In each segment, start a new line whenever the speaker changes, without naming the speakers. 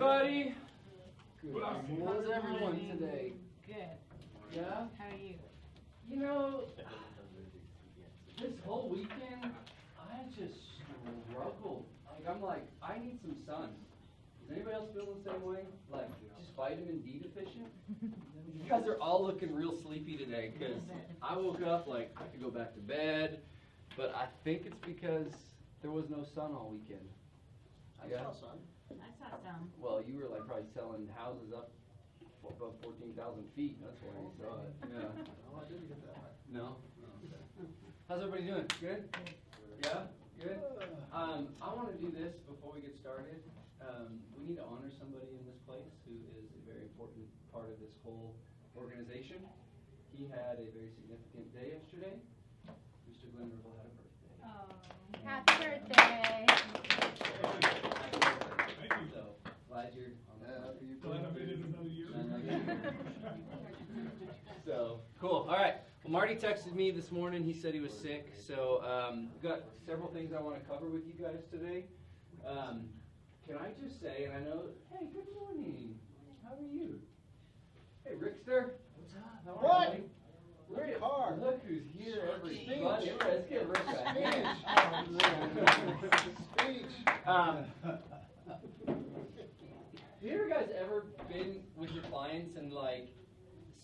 everybody. Good. How's everyone today?
Good.
Yeah?
How are you?
You know, this whole weekend, I just struggled. I need some sun. Does anybody else feel the same way? Like, just vitamin D deficient? You guys are all looking real sleepy today, because I woke up like I could go back to bed, but I think it's because there was no sun all weekend.
I saw sun.
I saw some.
Well, you were like probably selling houses up above 14,000 feet. That's why you saw it. Yeah.
No, I didn't get that high.
No?
No, okay.
How's everybody doing? Good? Yeah? Good? I want to do this before we get started. We need to honor somebody in this place who is a very important part of this whole organization. He had a very significant day yesterday. Mr. Glenn Ribble had a birthday.
Oh.
Happy birthday.
So, glad you're on the
Glad I made it another year.
So, cool. All right. Well, Marty texted me this morning. He said he was sick. So, we've got several things I want to cover with you guys today. Can I just say, and I know, hey, good morning. How are you? Hey, Rickster. What's up? How are you? buddy?
Rick Hard.
Look who's here, everybody.
Speech.
Let's get Rick back in.
Speech.
Have you guys ever been with your clients and like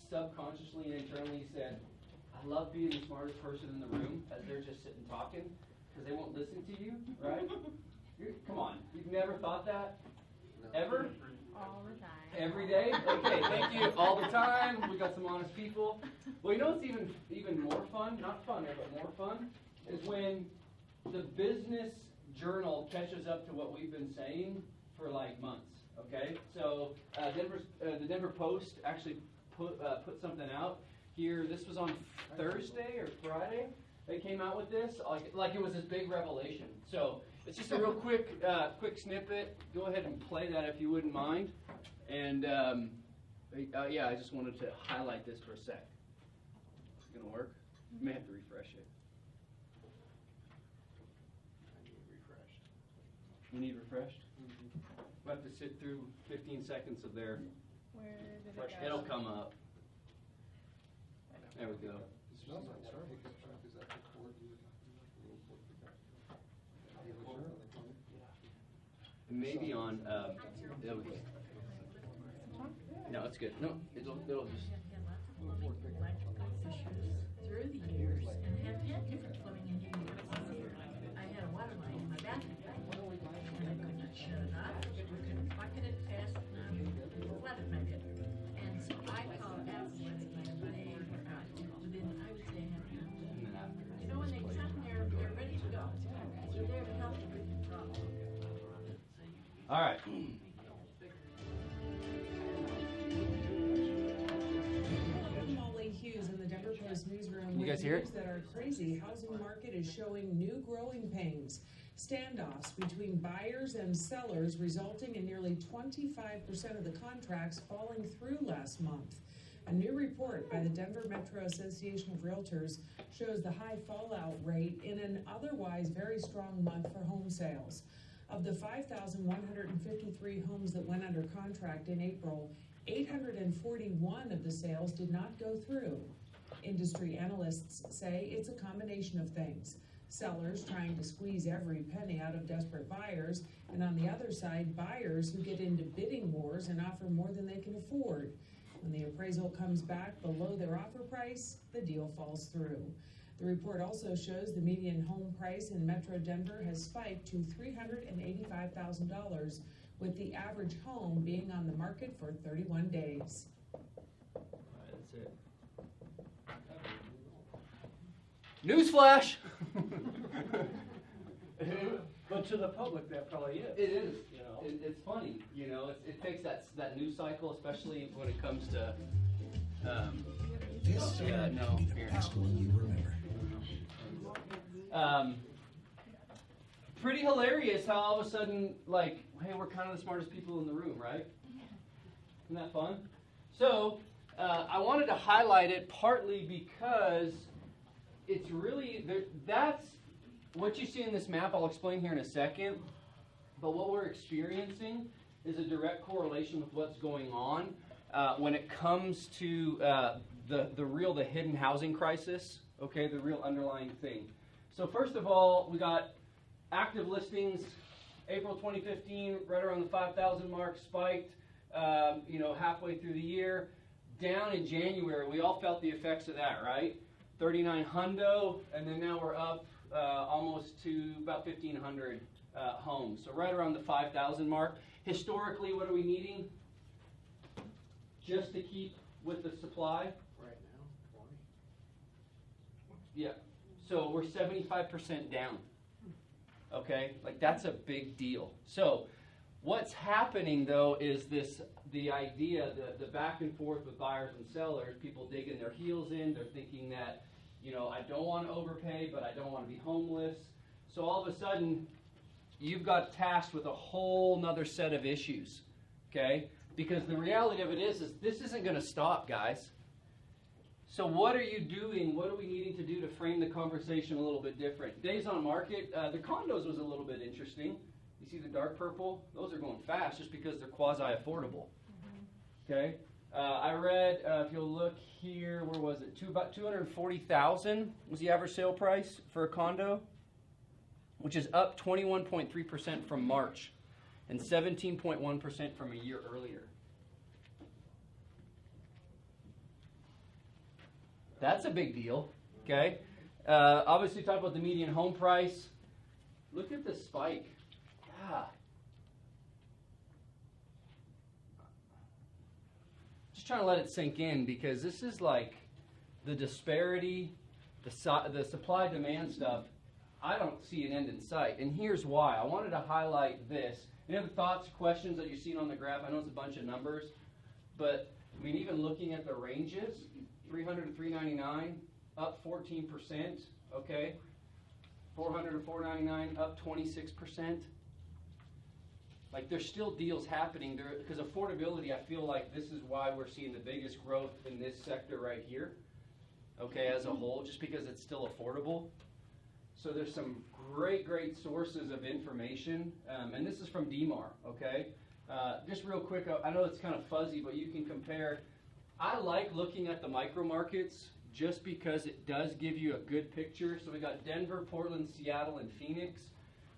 subconsciously and internally said, I love being the smartest person in the room as they're just sitting talking because they won't listen to you, right? Come on, you've never thought that? Ever?
All the time.
Every day? Okay, thank you. All the time. We got some honest people. Well, you know what's even more fun? Not funner, but more fun is when the business journal catches up to what we've been saying for like months. Okay, so the Denver Post actually put something out here. This was on Thursday or Friday. They came out with this like it was this big revelation. So it's just a real quick snippet. Go ahead and play that if you wouldn't mind. And yeah, I just wanted to highlight this for a sec. Is it gonna work? You may have to refresh it.
I need refreshed.
You need refreshed? We'll have to sit through 15 seconds of their.
Where did it go?
It'll come up. There we go.
It smells like Starbucks. Is that the cord you were talking about?
Maybe on. There we go. No, it's good. No, it'll just.
Through the years and have had different plumbing engineers. I had a water line in my bathroom and I could not shut it off. I couldn't bucket it fast enough, flooded my pit. And so I called afterwards and they were out within, I would say, half an hour. You know, when they come, they're ready to go. They're there to help you with your problem.
All right.
Molly Hughes in the Denver Post newsroom.
You guys
with
hear it?
news that our crazy housing market is showing new growing pains. Standoffs between buyers and sellers resulting in nearly 25% of the contracts falling through last month. A new report by the Denver Metro Association of Realtors shows the high fallout rate in an otherwise very strong month for home sales. Of the 5,153 homes that went under contract in April, 841 of the sales did not go through. Industry analysts say it's a combination of things. Sellers trying to squeeze every penny out of desperate buyers, and on the other side, buyers who get into bidding wars and offer more than they can afford. When the appraisal comes back below their offer price, the deal falls through. The report also shows the median home price in Metro Denver has spiked to $385,000, with the average home being on the market for 31 days.
All right, that's it. Newsflash!
But to the public, that probably is.
It is.
You know?
It's funny. You know, it takes that news cycle, especially when it comes to.
This
Yeah, no.
will be the best one you remember.
Pretty hilarious how all of a sudden, like, hey, we're kind of the smartest people in the room, right? Isn't that fun? So, I wanted to highlight it partly because it's really, that's what you see in this map. I'll explain here in a second. But what we're experiencing is a direct correlation with what's going on when it comes to the hidden housing crisis, okay, the real underlying thing. So first of all, we got active listings, April 2015, right around the 5,000 mark, spiked, halfway through the year. Down in January, we all felt the effects of that, right? 39 hundo, and then now we're up almost to about 1,500 homes. So right around the 5,000 mark. Historically, what are we needing? Just to keep with the supply?
Right now, 20.
Yeah. So we're 75% down. Okay? Like that's a big deal. So what's happening though is the idea, the back and forth with buyers and sellers, people digging their heels in, they're thinking that, I don't want to overpay, but I don't want to be homeless. So all of a sudden, you've got tasked with a whole nother set of issues, okay? Because the reality of it is this isn't going to stop, guys. So what are you doing? What are we needing to do to frame the conversation a little bit different? Days on market, the condos was a little bit interesting. You see the dark purple? Those are going fast just because they're quasi-affordable, okay? I read, if you'll look here, where was it? About $240,000 was the average sale price for a condo, which is up 21.3% from March and 17.1% from a year earlier. That's a big deal, okay? Obviously, talk about the median home price. Look at the spike. Yeah. Just trying to let it sink in because this is like the disparity, the supply-demand stuff. I don't see an end in sight, and here's why. I wanted to highlight this. Any other thoughts, questions that you're seeing on the graph? I know it's a bunch of numbers, but I mean, even looking at the ranges, 300 to 399, up 14%, okay? 400 to 499, up 26%. Like, there's still deals happening there because affordability, I feel like this is why we're seeing the biggest growth in this sector right here, okay, as a whole, just because it's still affordable. So there's some great sources of information, and this is from DMAR, okay? Just real quick, I know it's kind of fuzzy, but you can compare. I like looking at the micro markets just because it does give you a good picture. So we got Denver, Portland, Seattle, and Phoenix.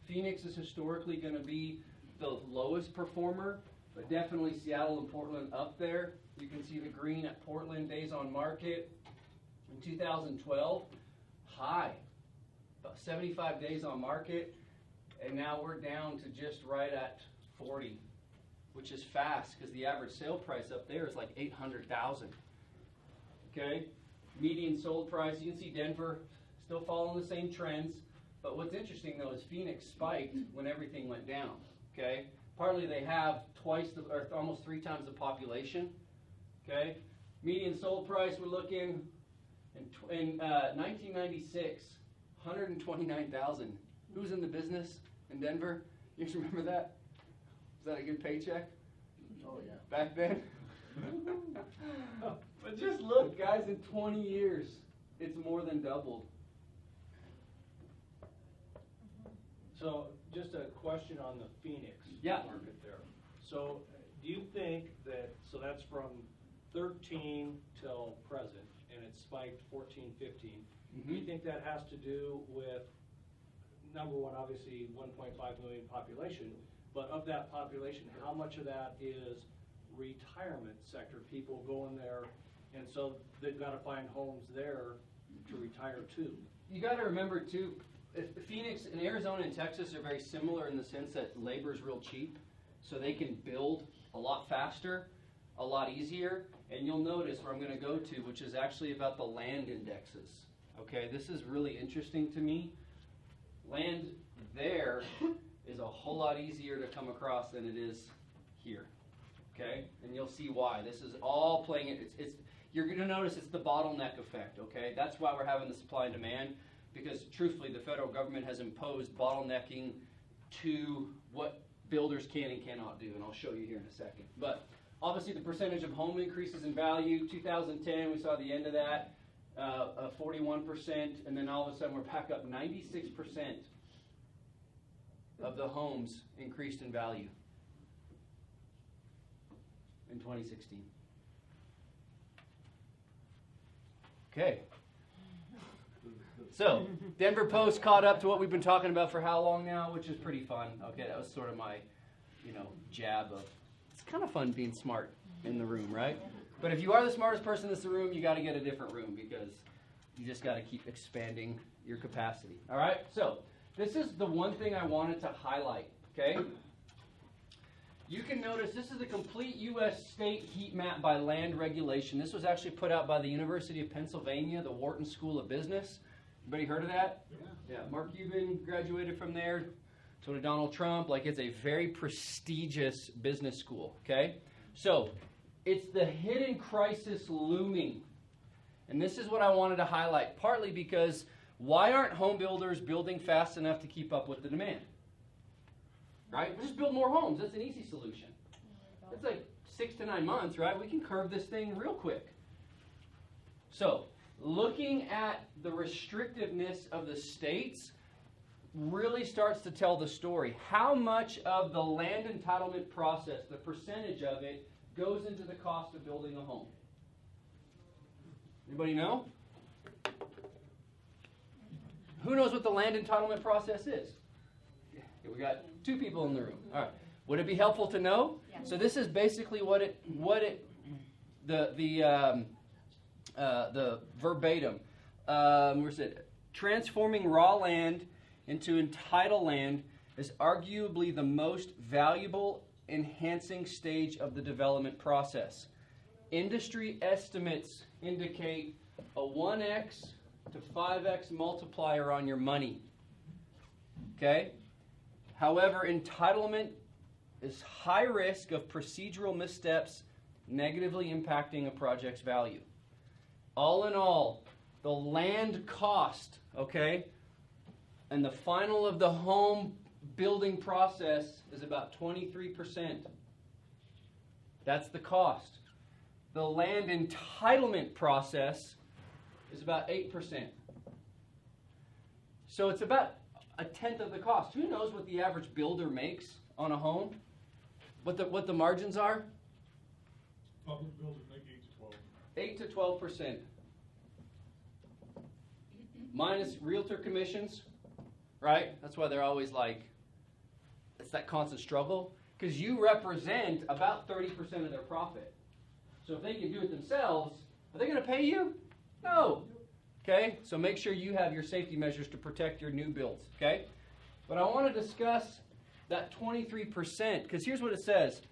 Phoenix is historically going to be the lowest performer, but definitely Seattle and Portland up there. You can see the green at Portland, days on market. In 2012, high, about 75 days on market, and now we're down to just right at 40, which is fast because the average sale price up there is like 800,000. Okay, median sold price. You can see Denver still following the same trends, but what's interesting though is Phoenix spiked when everything went down. Okay, partly they have or almost 3 times the population. Okay, median sold price we're looking in 1996, 129,000. Who's in the business in Denver? You guys remember that? Is that a good paycheck?
Oh, yeah.
Back then? But just look, guys, in 20 years, it's more than doubled.
So, just a question on the Phoenix
Yeah.
market there. So, do you think that, so that's from 13 till present, and it spiked 14, 15. Do you think that has to do with, number one, obviously 1.5 million population, but of that population, how much of that is retirement sector, people going there, and so they've got to find homes there to retire to?
You got to remember, too, Phoenix and Arizona and Texas are very similar in the sense that labor is real cheap, so they can build a lot faster, a lot easier, and you'll notice where I'm going to go to, which is actually about the land indexes. Okay, this is really interesting to me. Land there is a whole lot easier to come across than it is here. Okay, and you'll see why. This is all playing it. You're going to notice it's the bottleneck effect. Okay, that's why we're having the supply and demand, because truthfully, the federal government has imposed bottlenecking to what builders can and cannot do, and I'll show you here in a second. But obviously, the percentage of home increases in value. 2010, we saw the end of that. 41%, and then all of a sudden we're back up 96% of the homes increased in value. in 2016. Okay. So, Denver Post caught up to what we've been talking about for how long now, which is pretty fun. Okay, that was sort of my, jab of, it's kind of fun being smart in the room, right? But if you are the smartest person in this room, you got to get a different room because you just got to keep expanding your capacity. All right, so this is the one thing I wanted to highlight, okay? You can notice this is a complete U.S. state heat map by land regulation. This was actually put out by the University of Pennsylvania, the Wharton School of Business. Anybody heard of that? Yeah. Mark Cuban graduated from there. So did Donald Trump. Like, it's a very prestigious business school, okay? So, it's the hidden crisis looming. And this is what I wanted to highlight, partly because why aren't home builders building fast enough to keep up with the demand? Right? Just build more homes. That's an easy solution. It's like 6 to 9 months, right? We can curve this thing real quick. So, looking at the restrictiveness of the states really starts to tell the story. How much of the land entitlement process, the percentage of it, goes into the cost of building a home? Anybody know? Who knows what the land entitlement process is? Yeah, we got 2 people in the room. All right. Would it be helpful to know?
Yeah.
So this is basically the verbatim. Where's it? Transforming raw land into entitled land is arguably the most valuable enhancing stage of the development process. Industry estimates indicate a 1x to 5x multiplier on your money. Okay? However, entitlement is high risk of procedural missteps negatively impacting a project's value. All in all, the land cost, okay, and the final of the home building process is about 23%. That's the cost. The land entitlement process is about 8%. So it's about a tenth of the cost. Who knows what the average builder makes on a home? What the margins are?
Public builders make 8 to 12.
8 to 12%. Minus realtor commissions, right? That's why they're always like, it's that constant struggle. Because you represent about 30% of their profit. So if they can do it themselves, are they going to pay you? No. Okay? So make sure you have your safety measures to protect your new builds. Okay? But I want to discuss that 23%, because here's what it says.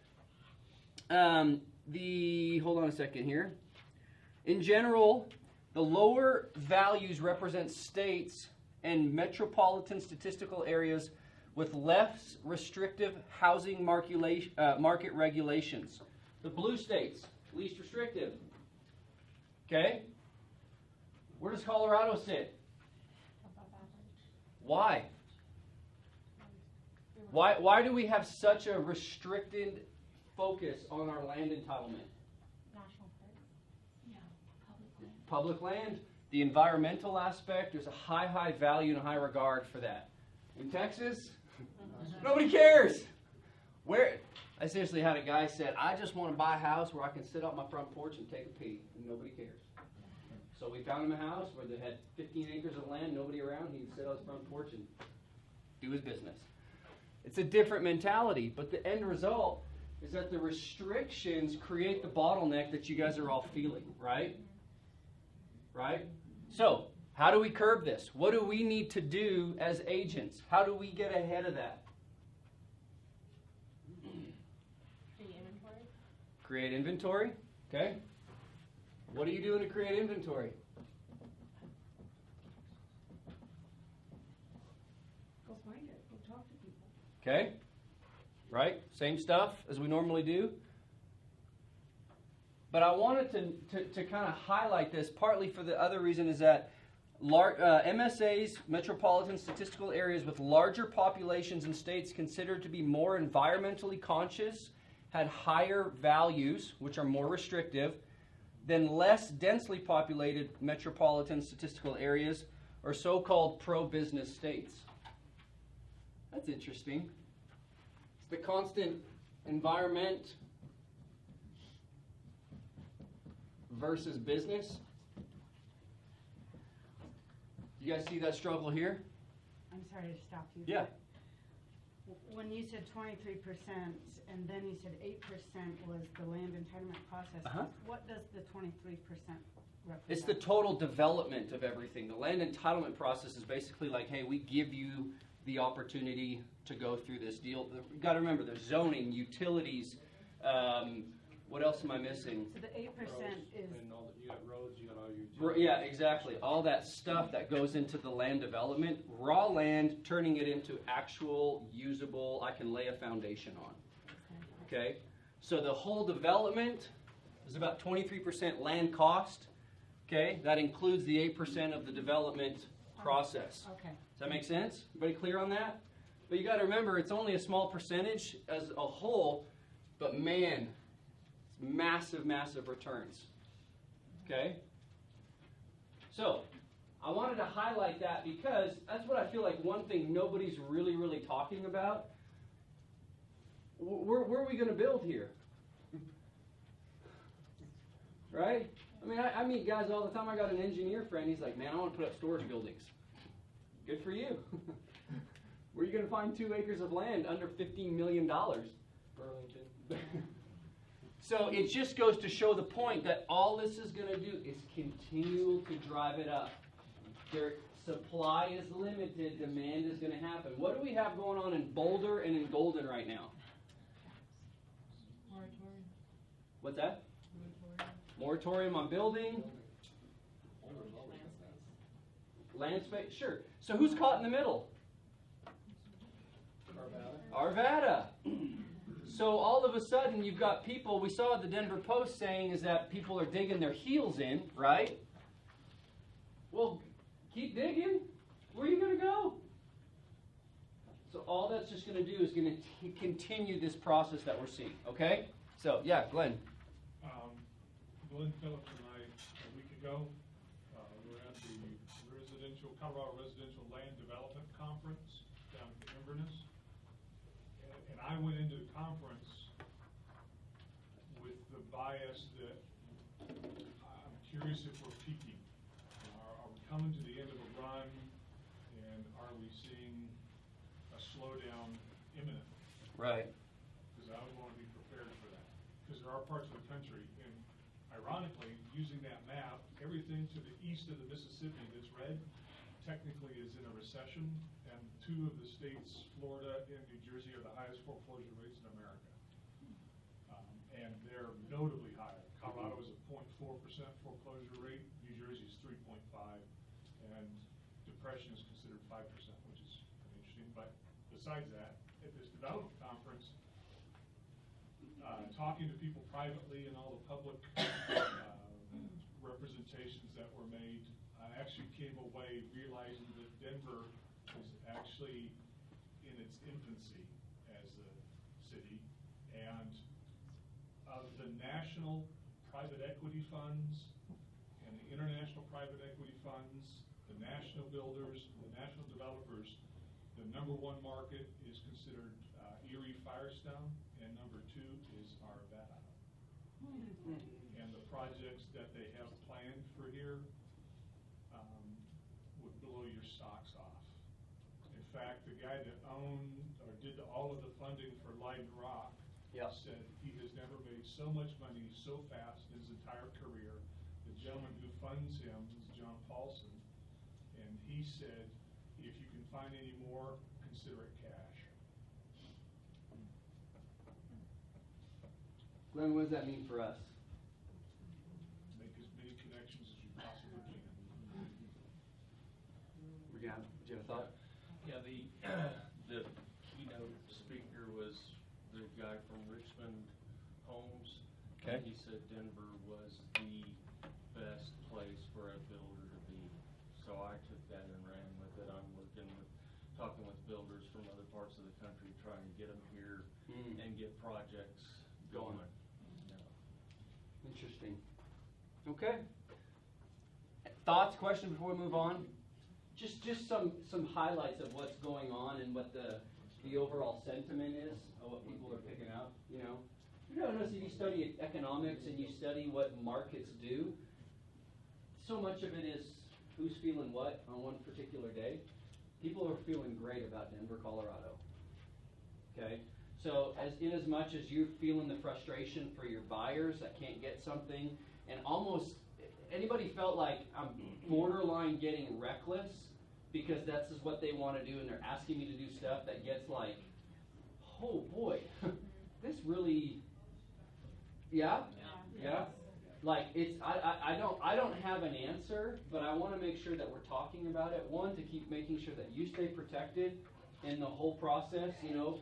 Hold on a second here. In general, the lower values represent states and metropolitan statistical areas with less restrictive housing market regulations. The blue states, least restrictive. Okay? Where does Colorado sit? Why? Why do we have such a restricted focus on our land entitlement?
National parks. Yeah,
Public land, the environmental aspect, there's a high value and a high regard for that. In Texas, nobody cares. I seriously had a guy said, I just want to buy a house where I can sit on my front porch and take a pee, and nobody cares. So we found him a house where they had 15 acres of land, nobody around, he could sit on his front porch and do his business. It's a different mentality, but the end result is that the restrictions create the bottleneck that you guys are all feeling, right? Right? So, how do we curb this? What do we need to do as agents? How do we get ahead of that? Create inventory. Okay. What are you doing to create inventory?
Go find it, go talk to people.
Okay. Right? Same stuff as we normally do. But I wanted to kind of highlight this partly for the other reason is that MSAs, metropolitan statistical areas with larger populations in states considered to be more environmentally conscious had higher values, which are more restrictive, than less densely populated metropolitan statistical areas or so-called pro-business states. That's interesting. It's the constant environment versus business. You guys see that struggle here?
I'm sorry to stop you.
Yeah.
When you said 23% and then you said 8% was the land entitlement process,
Uh-huh.
what does the 23% represent?
It's the total development of everything. The land entitlement process is basically like, hey, we give you the opportunity to go through this deal. You got to remember, there's zoning, utilities. What else am I missing?
So the 8% is,
And all the, you got roads, you got all your.
Yeah, exactly. All that stuff that goes into the land development, raw land, turning it into actual usable, I can lay a foundation on. Okay? So the whole development is about 23% land cost. Okay? That includes the 8% of the development process.
okay.
Does that make sense? Everybody clear on that? But you got to remember, it's only a small percentage as a whole, but man, it's massive, massive returns. Okay? So, I wanted to highlight that because that's what I feel like one thing nobody's really, really talking about. Where are we going to build here? Right? I mean, I meet guys all the time. I got an engineer friend. He's like, man, I want to put up storage buildings. Good for you. Where are you going to find 2 acres of land under $15 million?
Burlington.
So it just goes to show the point that all this is going to do is continue to drive it up. Their supply is limited, demand is going to happen. What do we have going on in Boulder and in Golden right now?
Moratorium.
What's that?
Moratorium.
Moratorium on building? Land space? Sure. So who's caught in the middle? Arvada. So all of a sudden you've got people, we saw the Denver Post saying is that people are digging their heels in, right? Well, keep digging. Where are you going to go? So all that's just going to do is going to continue this process that we're seeing, okay? So, yeah, Glenn.
Glenn Phillips and I, a week ago, were at the Colorado Residential Land Development Conference down in Inverness. And I went into the conference with the bias that I'm curious if we're peaking. Are we coming to the end of a run, and are we seeing a slowdown imminent?
Right.
Because I would want to be prepared for that. Because there are parts of the country, and ironically, using that map, everything to the east of the Mississippi that's red technically is in a recession, and 2 of the states, Florida and New Jersey, are the highest foreclosure rates in America. And they're notably higher. Colorado is a 0.4% foreclosure rate, New Jersey is 3.5, and depression is considered 5%, which is interesting. But besides that, at this development conference, talking to people privately and all the public representations that were made, I actually came away realizing that Denver is actually in its infancy as a city, and of the national private equity funds and the international private equity funds, the national builders, the national developers, the #1 market is considered Erie Firestone, and #2 is Arvada. And the projects that they have planned for here would blow your socks off. In fact, the guy that owned or did all of the funding for Leiden Rock said he has never made so much money so fast in his entire career. The gentleman who funds him is John Paulson, and he said, if you can find any more, consider it cash.
Glenn, what does that mean for us?
Make as many connections as you possibly can.
Do you have a thought?
Yeah, the keynote speaker was the guy from Richmond Homes.
Okay.
He said Denver was the best place for a builder to be. So I took that and ran with it. I'm talking with builders from other parts of the country, trying to get them here and get projects going.
Interesting. Okay. Thoughts, questions before we move on? Just some highlights of what's going on and what the overall sentiment is of what people are picking up, you know. You know, notice if you study economics and you study what markets do, so much of it is who's feeling what on one particular day. People are feeling great about Denver, Colorado. Okay? So as much as you're feeling the frustration for your buyers that can't get something, and almost anybody felt like I'm borderline getting reckless because that's just what they want to do and they're asking me to do stuff that gets like, oh boy, this really, yeah? Like I don't have an answer, but I want to make sure that we're talking about it. One, to keep making sure that you stay protected in the whole process, you know.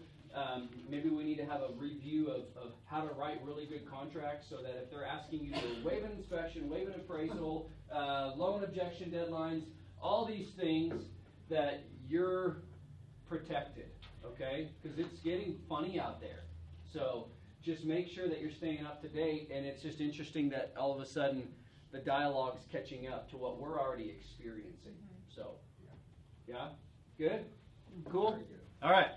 Maybe we need to have a review of how to write really good contracts so that if they're asking you to waive an inspection, waive an appraisal, loan objection deadlines, all these things, that you're protected, okay? Because it's getting funny out there. So just make sure that you're staying up to date, and it's just interesting that all of a sudden the dialogue's catching up to what we're already experiencing. So, yeah? Good? Cool?
Very good.
All right.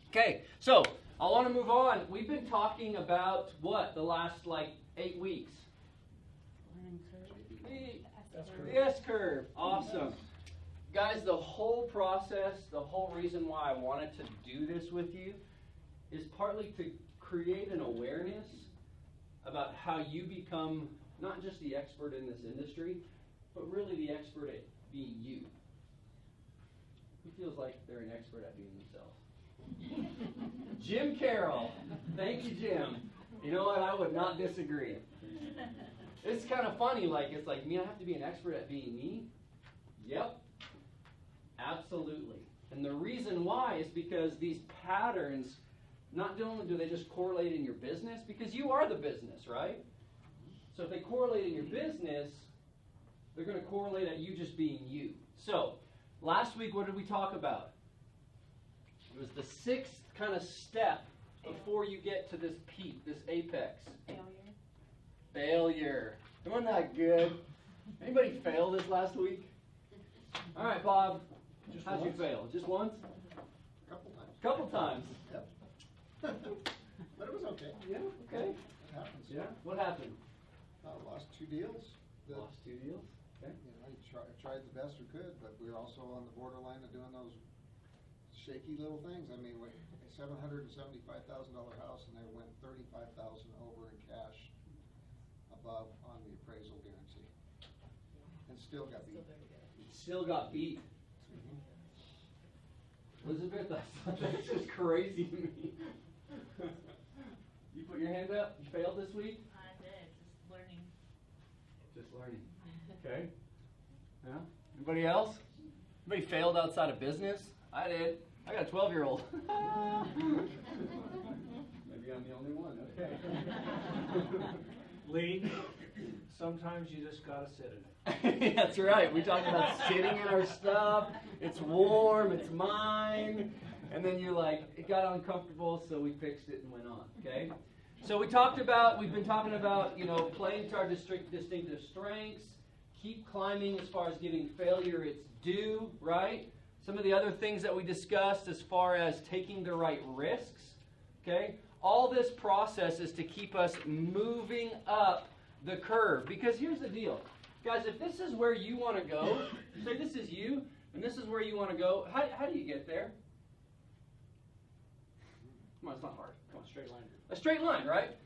Okay, so I want to move on. We've been talking about what the last 8 weeks?
Learning curve.
The S-curve. Awesome. Guys, the whole process, the whole reason why I wanted to do this with you is partly to create an awareness about how you become not just the expert in this industry, but really the expert at being you. Who feels like they're an expert at being themselves? Jim Carroll. Thank you, Jim. You know what? I would not disagree. It's kind of funny. It's like me, I have to be an expert at being me? Yep. Absolutely. And the reason why is because these patterns, not only do they just correlate in your business, because you are the business, right? So if they correlate in your business, they're going to correlate at you just being you. So, last week, what did we talk about? It was the sixth kind of step before you get to this peak, this apex. Failure. Wasn't that good? Anybody fail this last week? All right, Bob. How'd you fail? Just once?
Couple times.
Couple times.
Yep. But it was okay.
Yeah, okay.
It happens.
Yeah. What happened?
Lost 2 deals. that,
Lost 2 deals. Okay.
You know, tried the best we could, but we were also on the borderline of doing those shaky little things. I mean, a $775,000 house, and they went $35,000 over in cash above on the appraisal guarantee, and still got beat.
Still got beat. Elizabeth, that's just crazy to me. You put your hand up. You failed this week?
I did, just learning.
Just learning. Okay. Yeah. Anybody else? Anybody failed outside of business? I did. I got a 12-year-old. Maybe I'm the only one. Okay.
Lee, sometimes you just gotta sit in it.
That's right. We talked about sitting in our stuff. It's warm. It's mine. And then it got uncomfortable, so we fixed it and went on. Okay. So we've been talking about, playing to our distinctive strengths. Keep climbing as far as giving failure its due, right? Some of the other things that we discussed as far as taking the right risks, okay? All this process is to keep us moving up the curve. Because here's the deal. Guys, if this is where you want to go, say this is you, and this is where you want to go, how do you get there? Come on, it's not hard. Come on, straight line. A straight line, right?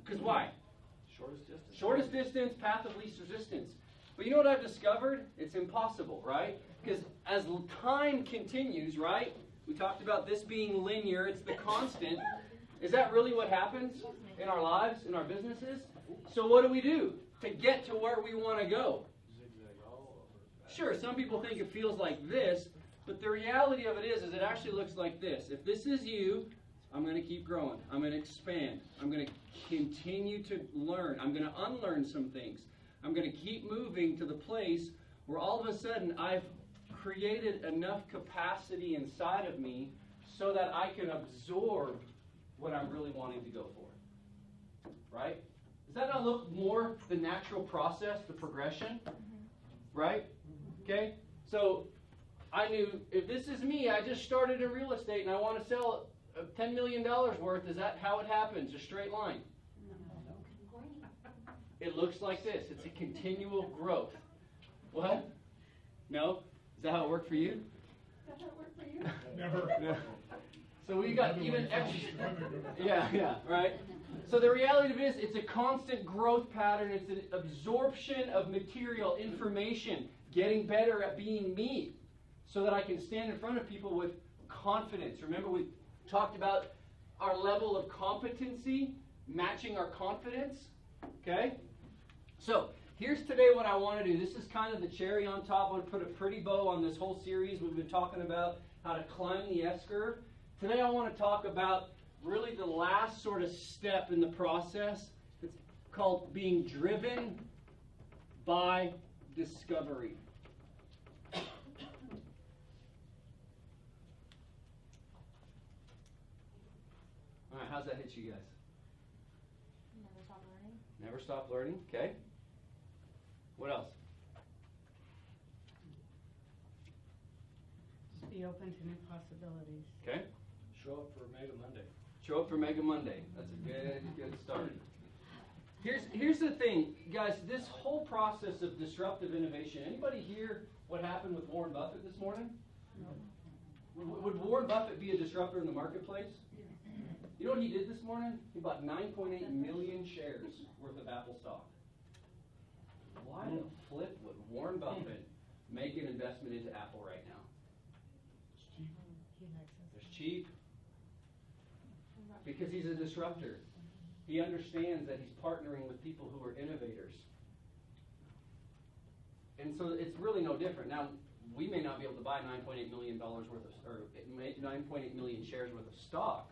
Because why?
Shortest distance.
Shortest distance, path of least resistance. But you know what I've discovered? It's impossible, right? Because as time continues, right? We talked about this being linear. It's the constant. Is that really what happens in our lives, in our businesses? So what do we do to get to where we want to go?
Zigzag all over.
Sure, some people think it feels like this, but the reality of it is it actually looks like this. If this is you, I'm going to keep growing. I'm going to expand. I'm going to continue to learn. I'm going to unlearn some things. I'm going to keep moving to the place where all of a sudden I've created enough capacity inside of me so that I can absorb what I'm really wanting to go for. Right? Does that not look more the natural process, the progression? Right? Okay? So I knew if this is me, I just started in real estate and I want to sell $10 million worth, is that how it happens? A straight line? It looks like this. It's a continual growth. What? No? Is that how it worked for you?
Never.
Yeah. So we got even extra. Yeah, right. So the reality of it is, it's a constant growth pattern. It's an absorption of material, information, getting better at being me, so that I can stand in front of people with confidence. Remember, we talked about our level of competency matching our confidence. Okay? So here's today what I want to do. This is kind of the cherry on top. I want to put a pretty bow on this whole series. We've been talking about how to climb the S-curve. Today I want to talk about really the last sort of step in the process. It's called being driven by discovery. All right, how's that hit you guys?
Never stop learning.
Never stop learning, okay. What else?
Just be open to new possibilities.
Okay.
Show up for Mega Monday.
Show up for Mega Monday. That's a good start. Here's the thing, guys. This whole process of disruptive innovation. Anybody hear what happened with Warren Buffett this morning? Would Warren Buffett be a disruptor in the marketplace? You know what he did this morning? He bought 9.8 million shares worth of Apple stock. Why the flip would Warren Buffett make an investment into Apple right now? It's cheap. Because he's a disruptor. He understands that he's partnering with people who are innovators. And so it's really no different. Now, we may not be able to buy $9.8 million worth of, or 9.8 million shares worth of stock.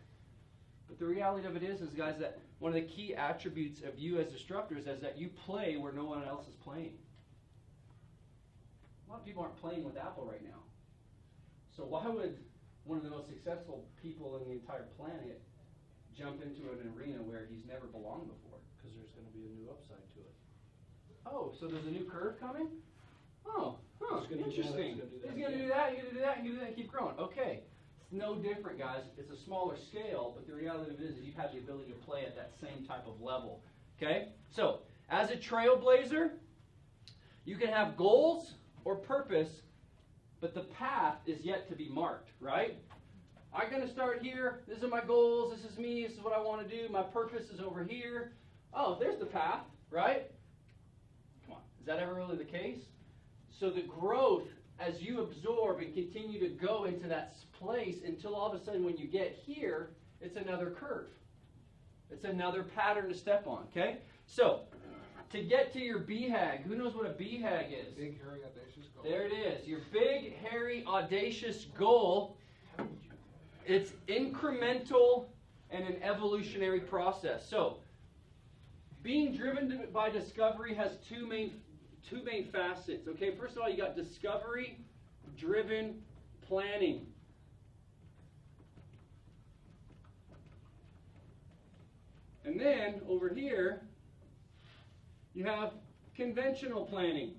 But the reality of it is guys, that one of the key attributes of you as disruptors is that you play where no one else is playing. A lot of people aren't playing with Apple right now. So why would one of the most successful people in the entire planet jump into an arena where he's never belonged before?
Because there's going to be a new upside to it.
Oh, so there's a new curve coming? Oh,
It's gonna do that,
interesting.
it's gonna do that
He's going to do that, he's going to do that, and do that, and keep growing. Okay. It's no different, guys. It's a smaller scale, but the reality of it is you have the ability to play at that same type of level. Okay? So, as a trailblazer, you can have goals or purpose, but the path is yet to be marked, right? I'm going to start here. These are my goals. This is me. This is what I want to do. My purpose is over here. Oh, there's the path, right? Come on. Is that ever really the case? So the growth, as you absorb and continue to go into that place until all of a sudden when you get here, it's another curve. It's another pattern to step on, okay? So, to get to your BHAG, who knows what a BHAG is?
Big, hairy, audacious goal.
There it is. Your big, hairy, audacious goal. It's incremental and an evolutionary process. So, being driven by discovery has two main facets. Okay, first of all, you got discovery-driven planning. And then, over here, you have conventional planning.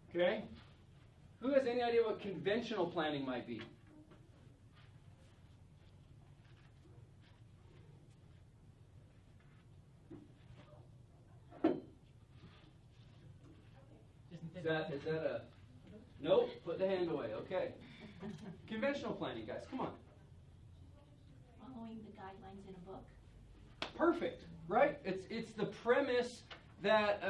Okay? Who has any idea what conventional planning might be? Is that a... Nope, put the hand away. Okay. Conventional planning, guys, come on.
Following the guidelines in a book.
Perfect, right? It's the premise that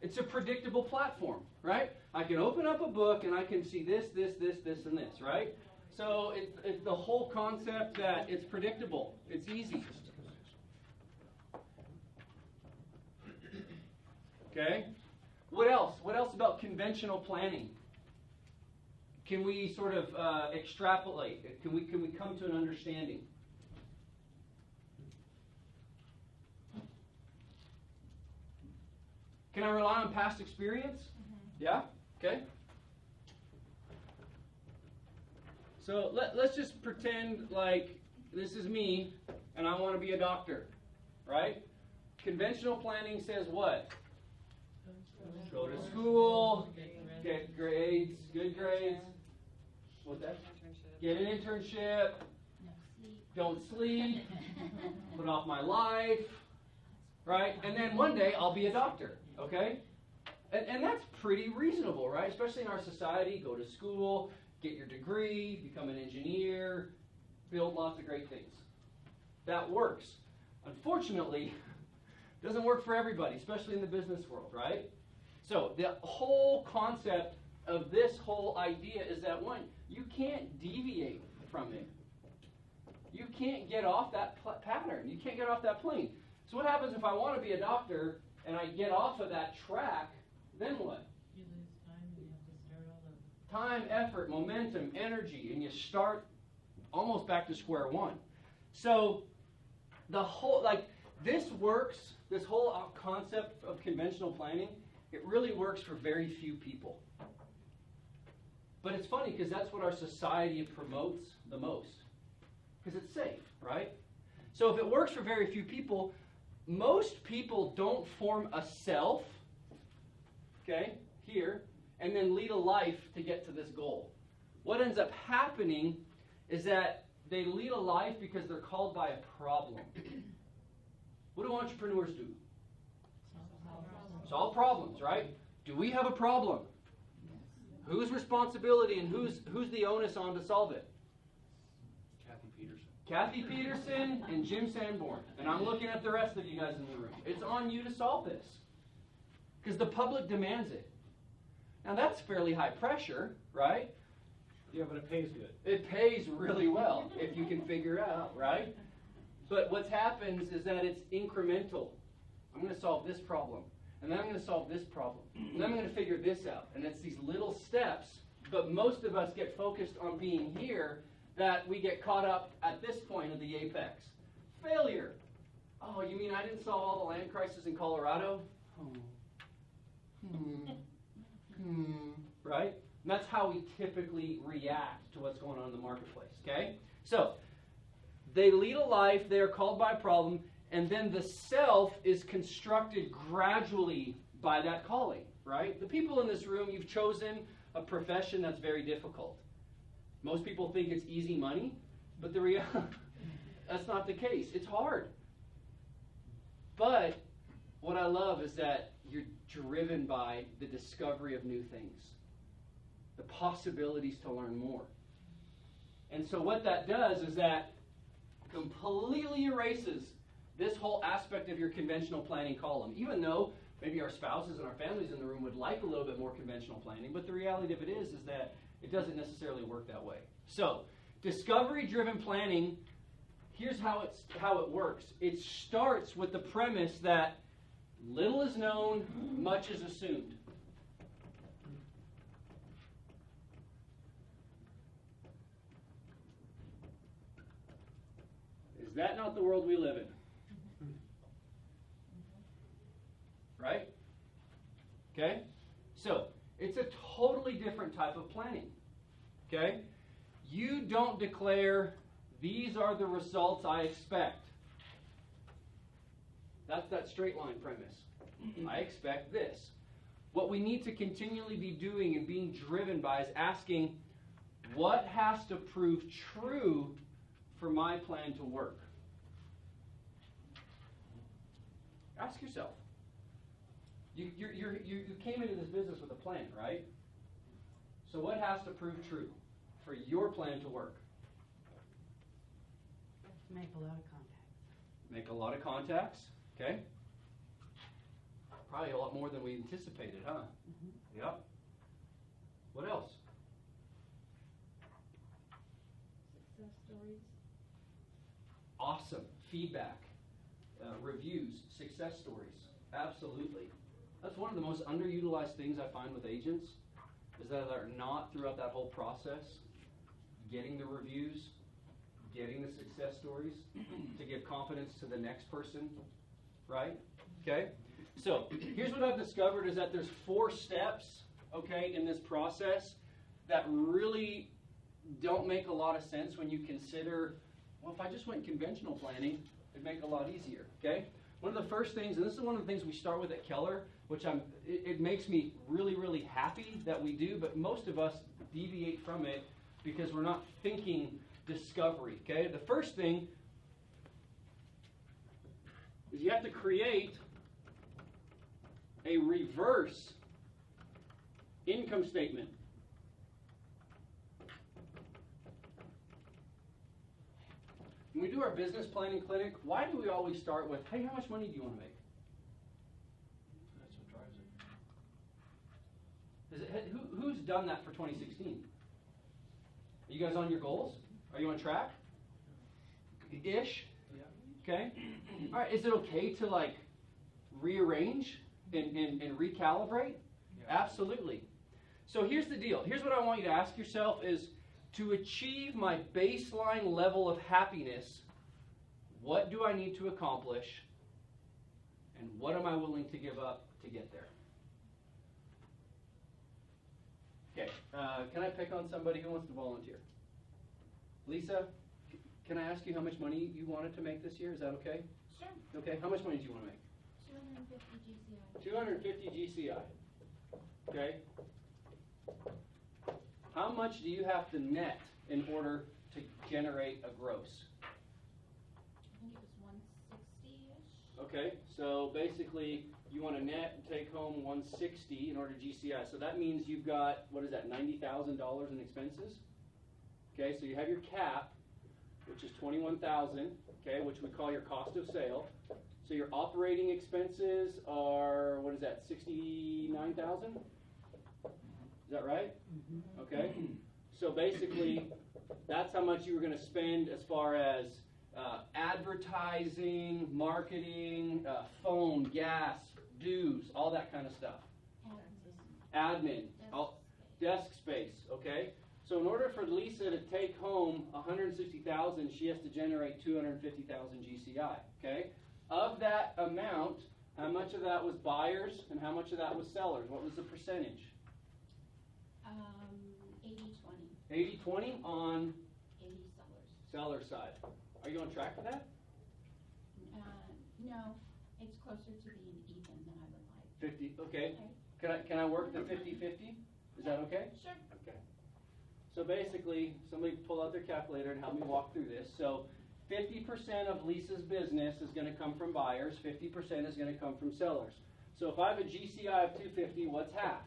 it's a predictable platform, right? I can open up a book and I can see this, and this, right? So it's the whole concept that it's predictable. It's easy. Okay? What else? What else about conventional planning? Can we sort of extrapolate? Can we come to an understanding? Can I rely on past experience? Mm-hmm. Yeah? Okay. So let's just pretend like this is me and I want to be a doctor, right? Conventional planning says what? Go to school, get grades, good grades, What's that? Get an internship,
No, see.
don't sleep, put off my life, right? And then one day I'll be a doctor, okay? And that's pretty reasonable, right? Especially in our society, go to school, get your degree, become an engineer, build lots of great things. That works. Unfortunately, it doesn't work for everybody, especially in the business world, right? So the whole concept of this whole idea is that, one, you can't deviate from it. You can't get off that pattern. You can't get off that plane. So what happens if I want to be a doctor and I get off of that track, then what?
You lose time and you have to start all over.
Time, effort, momentum, energy, and you start almost back to square one. So the whole, this works, this whole concept of conventional planning, it really works for very few people. But it's funny because that's what our society promotes the most. Because it's safe, right? So if it works for very few people, most people don't form a self, okay, here, and then lead a life to get to this goal. What ends up happening is that they lead a life because they're called by a problem. What do entrepreneurs do? Solve problems, right? Do we have a problem? Whose responsibility and who's the onus on to solve it?
Kathy Peterson.
Kathy Peterson and Jim Sanborn. And I'm looking at the rest of you guys in the room. It's on you to solve this. Because the public demands it. Now that's fairly high pressure, right?
Yeah, but it pays good.
It pays really well if you can figure it out, right? But what happens is that it's incremental. I'm going to solve this problem. And then I'm going to solve this problem. And then I'm going to figure this out. And it's these little steps. But most of us get focused on being here that we get caught up at this point of the apex. Failure. Oh, you mean I didn't solve all the land crisis in Colorado? Right? And that's how we typically react to what's going on in the marketplace, okay? So, they lead a life, they are called by a problem, and then the self is constructed gradually by that calling, right? The people in this room, you've chosen a profession that's very difficult. Most people think it's easy money, but the reality, that's not the case. It's hard. But what I love is that you're driven by the discovery of new things, the possibilities to learn more. And so what that does is that completely erases this whole aspect of your conventional planning column, even though maybe our spouses and our families in the room would like a little bit more conventional planning, but the reality of it is that it doesn't necessarily work that way. So, discovery-driven planning, here's how it works. It starts with the premise that little is known, much is assumed. Is that not the world we live in? Right? Okay? So, it's a totally different type of planning. Okay? You don't declare, these are the results I expect. That's that straight line premise. I expect this. What we need to continually be doing and being driven by is asking, what has to prove true for my plan to work? Ask yourself. You came into this business with a plan, right? So what has to prove true for your plan to work?
Make a lot of contacts.
Make a lot of contacts, okay? Probably a lot more than we anticipated, huh? Mm-hmm. Yep. What else?
Success stories.
Awesome. Feedback, reviews, success stories. Absolutely. That's one of the most underutilized things I find with agents, is that they're not, throughout that whole process, getting the reviews, getting the success stories to give confidence to the next person, right? Okay? So, here's what I've discovered is that there's 4 steps, okay, in this process that really don't make a lot of sense when you consider, well, if I just went conventional planning, it'd make it a lot easier, okay? One of the first things, and this is one of the things we start with at Keller, which it makes me really, really happy that we do, but most of us deviate from it, because we're not thinking discovery, okay? The first thing is you have to create a reverse income statement. When we do our business planning clinic, why do we always start with, hey, how much money do you want to make?
That's what drives it.
Who's done that for 2016? Are you guys on your goals? Are you on track? Ish? Okay? All right, is it okay to like rearrange and recalibrate? Absolutely. So here's the deal. Here's what I want you to ask yourself is, to achieve my baseline level of happiness, what do I need to accomplish? And what am I willing to give up to get there? Okay, can I pick on somebody who wants to volunteer? Lisa, can I ask you how much money you wanted to make this year? Is that okay?
Sure.
Okay, how much money do you want to make?
250 GCI.
250 GCI. Okay. How much do you have to net in order to generate a gross?
I think it was 160-ish.
Okay, so basically you want to net and take home 160 in order to GCI. So that means you've got, what is that, $90,000 in expenses? Okay, so you have your cap, which is $21,000, okay, which we call your cost of sale. So your operating expenses are, what is that, $69,000? Is that right? Okay. So basically, that's how much you were going to spend as far as advertising, marketing, phone, gas, dues, all that kind of stuff. Admin, desk space, okay? So in order for Lisa to take home $160,000, she has to generate $250,000 GCI, okay? Of that amount, how much of that was buyers and how much of that was sellers? What was the percentage?
80-20.
80-20 on
80 sellers.
seller side. Are you on track for that?
No, it's closer to being even than I would like.
50, okay. Can I work the 50-50? Is that okay?
Sure.
Okay. So basically, somebody pull out their calculator and help me walk through this. So 50% of Lisa's business is going to come from buyers, 50% is going to come from sellers. So if I have a GCI of 250, what's half?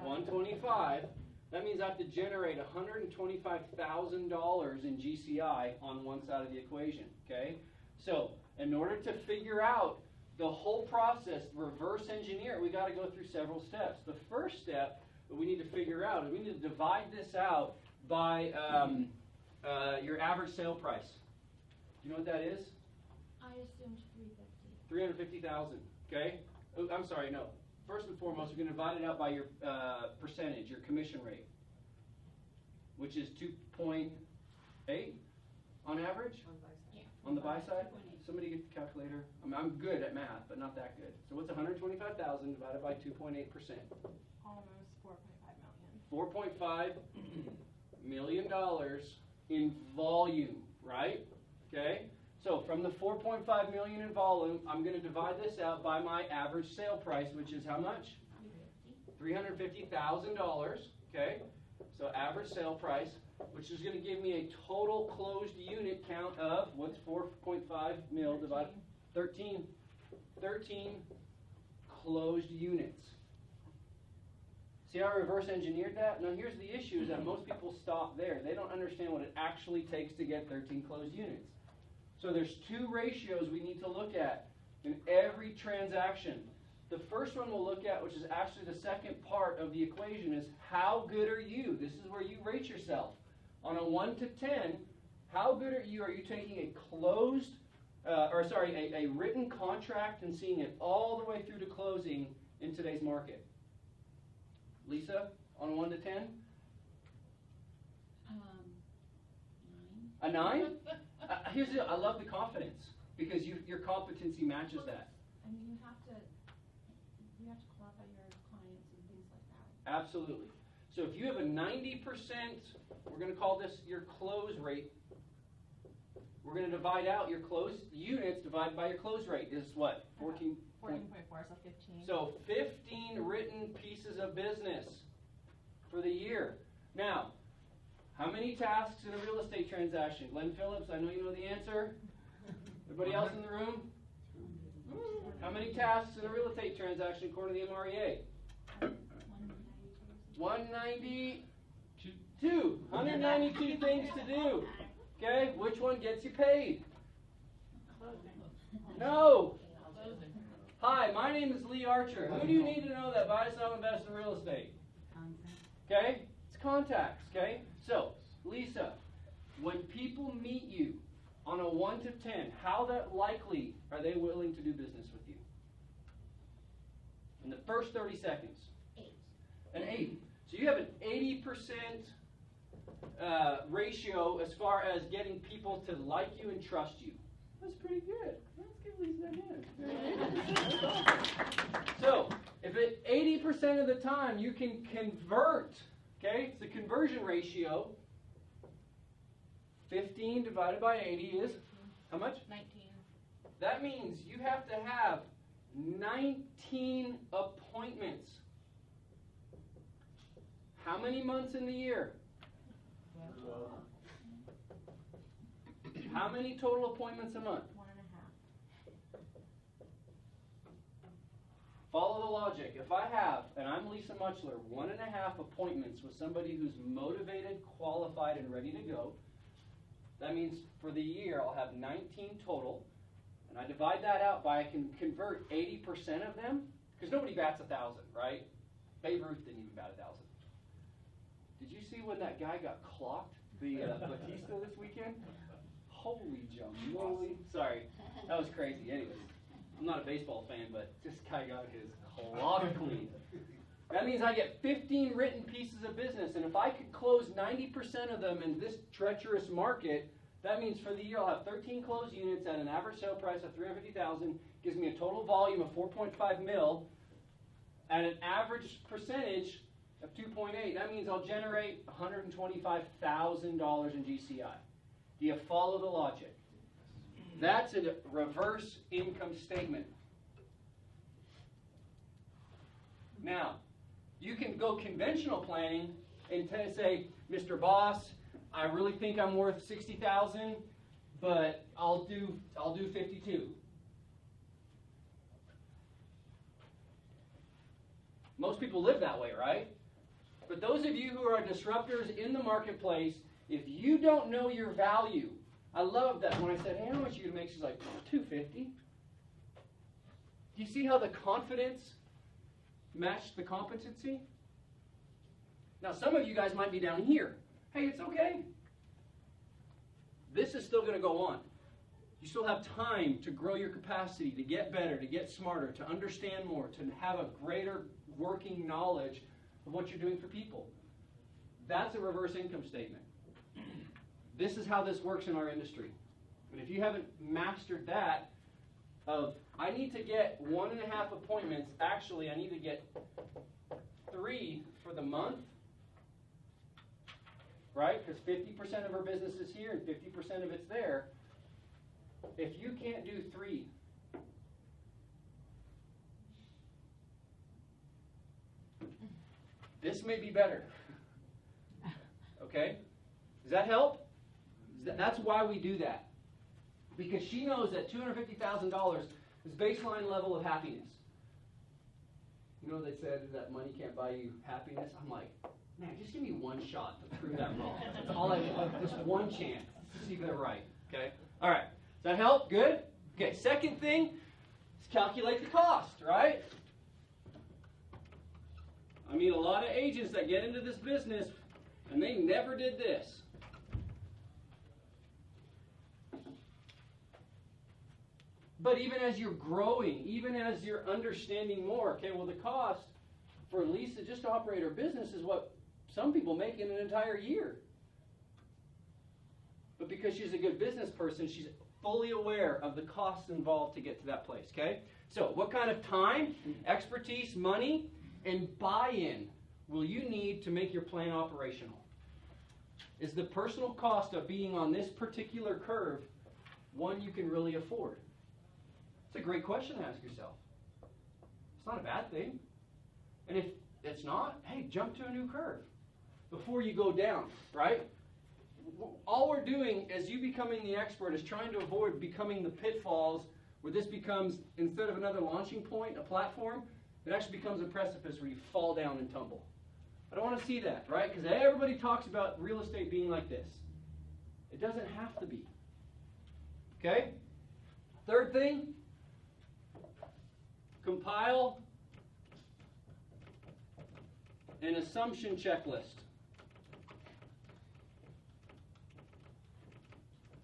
125. That means I have to generate $125,000 in GCI on one side of the equation, okay? So in order to figure out the whole process, reverse engineer, we got to go through several steps. The first step that we need to figure out is we need to divide this out by your average sale price. Do you know what that is?
I assumed 350.
350,000, okay? Oh, I'm sorry, no. First and foremost, we're going to divide it out by your percentage, your commission rate, which is 2.8 on average?
Yeah.
On the buy side?
2.8.
Somebody get the calculator. I'm good at math, but not that good. So what's 125,000 divided by 2.8%?
Almost 4.5 million.
$4.5 million in volume, right? Okay? So from the 4.5 million in volume, I'm going to divide this out by my average sale price, which is how much? $350,000, okay? So average sale price, which is going to give me a total closed unit count of, what's 4.5 mil divided? 13. 13 closed units. See how I reverse engineered that? Now here's the issue, is that most people stop there. They don't understand what it actually takes to get 13 closed units. So there's two ratios we need to look at in every transaction. The first one we'll look at, which is actually the second part of the equation, is how good are you? This is where you rate yourself. On a 1 to 10, how good are you? Are you taking a closed, a written contract and seeing it all the way through to closing in today's market? Lisa, on a 1 to 10?
9.
A 9? I love the confidence, because your competency matches that.
I mean, you have to qualify your clients and things like that.
Absolutely. So if you have a 90%, we're going to call this your close rate. We're going to divide out your closed units divided by your close rate is what? 14.4,
so 15.
So 15 written pieces of business for the year. Now, How many tasks in a real estate transaction? Glenn Phillips, I know you know the answer. Everybody else in the room? How many tasks in a real estate transaction according to the MREA? 192. 192 things to do. Okay, which one gets you paid? No. Hi, my name is Lee Archer. Who do you need to know that buy, sell, invest in real estate? Okay, it's contacts. Okay, so Lisa, when people meet you on a 1 to 10, how that likely are they willing to do business with you? In the first 30 seconds.
8.
An 8. So you have an 80% ratio as far as getting people to like you and trust you. That's pretty good. Let's give Lisa a hand. So, if at 80% of the time you can convert, okay, it's the conversion ratio, 15 divided by 80 is how much?
19.
That means you have to have 19 appointments. How many months in the year? How many total appointments a month?
1.5.
Follow the logic. If I have, and I'm Lisa Muchler, 1.5 appointments with somebody who's motivated, qualified, and ready to go, that means for the year I'll have 19 total, and I divide that out by I can convert 80% of them, because nobody bats 1,000, right? Babe Ruth didn't even bat 1,000. Did you see when that guy got clocked, the Batista this weekend? Holy jamoli. Sorry, that was crazy. Anyways, I'm not a baseball fan, but this guy got his clock cleaned. That means I get 15 written pieces of business, and if I could close 90% of them in this treacherous market, that means for the year I'll have 13 closed units at an average sale price of $350,000, gives me a total volume of 4.5 mil, at an average percentage of 2.8. That means I'll generate $125,000 in GCI. Do you follow the logic? That's a reverse income statement. Now, you can go conventional planning and say, Mr. Boss, I really think I'm worth 60,000, but I'll do 52. Most people live that way, right? But those of you who are disruptors in the marketplace, if you don't know your value, I love that when I said, hey, how much are you going to make? She's like, $250. Do you see how the confidence matched the competency? Now, some of you guys might be down here. Hey, it's okay. This is still going to go on. You still have time to grow your capacity, to get better, to get smarter, to understand more, to have a greater working knowledge of what you're doing for people. That's a reverse income statement. This is how this works in our industry. And if you haven't mastered that, I need to get 1.5 appointments. Actually, I need to get 3 for the month. Right? Because 50% of our business is here and 50% of it's there. If you can't do 3, this may be better. Okay? Does that help? That's why we do that. Because she knows that $250,000 is baseline level of happiness. You know they said that money can't buy you happiness? I'm like, man, just give me one shot to prove that wrong. That's all I want. Just one chance to see if they're right. Okay? All right. Does that help? Good? Okay, second thing is calculate the cost, right? I meet a lot of agents that get into this business and they never did this. But even as you're growing, even as you're understanding more, okay, well the cost for Lisa just to operate her business is what some people make in an entire year. But because she's a good business person, she's fully aware of the costs involved to get to that place, okay? So what kind of time, expertise, money, and buy-in will you need to make your plan operational? Is the personal cost of being on this particular curve one you can really afford? It's a great question to ask yourself. It's not a bad thing. And if it's not, hey, jump to a new curve before you go down, right? all we're doing as you becoming the expert is trying to avoid becoming the pitfalls where this becomes, instead of another launching point, a platform, it actually becomes a precipice where you fall down and tumble. I don't want to see that, right? Because everybody talks about real estate being like this. It doesn't have to be. Okay? Third thing, compile an assumption checklist.